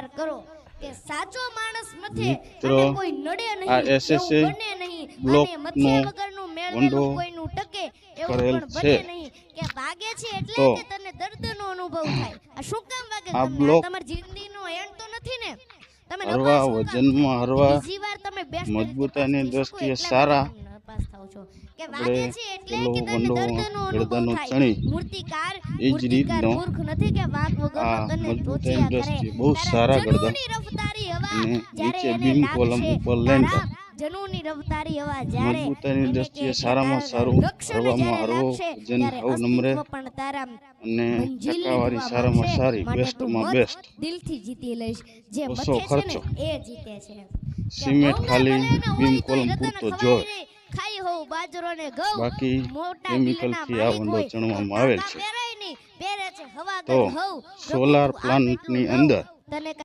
વિચાર કરો કે સાચો માણસ મથે મિત્રો અને કોઈ નડે નહીં, આ એવું SSA બને નહીં, બ્લોક અને મથે નો વગરનું મેળવેલું વંડો કોઈનું ટકે એવું કરેલ પણ છે. બને નહીં કે વાગે છે એટલે તો કે તને દર્દનો અનુભવ થાય. આ શું કામ વાગે આ તમને? બ્લોક આ તમારી જિંદગીનો એન્ડ તો નથી ને? તમે હરવા નપાસ શું કામ વજનમાં થાવ? હરવા બીજી વાર તમે બેસ્ટ રીતે મજબૂતાઈની પાસ થઈ શકો દ્રષ્ટિએ એટલા સારા માટે તમે નપાસ થાવ છો કે વાગે આપણે છે એટલે પેલો કે તને વંડો દર્દનો અનુભવ ગળદાનો થાય. ચણી મૂર્તિકાર એ જ રીતનો મૂર્ખ નથી કે વાંક વગરનો આ તને મજબૂતાઈની ટોચિયા કરે. દ્રષ્ટિએ બહુ તારા સારા ગળદા જનૂની રફતારી હવા અને જ્યારે નીચે એને બીમ કોલમ લાગશે, ઉપર તારા લેન્ટર જનૂની રફતારી હવા જ્યારે મજબૂતાઈની એને દ્રષ્ટિએ કે સારામાં તારા સારું રક્ષણ હરવામાં જ્યારે હરવો લાગશે વજન ત્યારે હાવ નમરે અસ્તિત્વ પણ તારા અને મંજિલ ટકાવારી લીધવા સારામાં માંગશે. સારી માટે તું બેસ્ટમાં મત બેસ્ટ દિલથી જીતી લઈશ. જે ઓછો મથે છે ને ખર્ચો એ જીતે છે. કે સિમેન્ટ મોંઘા ખાલી ભલે ન બીમ હોય તોય કોલમ રતન પૂરતો ખવાય જોવે, નહીં. ખાઈ હોઉં બાજરો ને ઘઉં, બાકી મોટા દિલના કેમિકલથી આ માલિક વંડો હોય તો ચણવામાં આવેલ તાતા છે. પહેરાય નહીં, પહેરે છે હવા તો ગજ હઉ. સોલાર પ્રભુ તું આપ પ્લાન્ટની એટલું લઉં, અંદર તને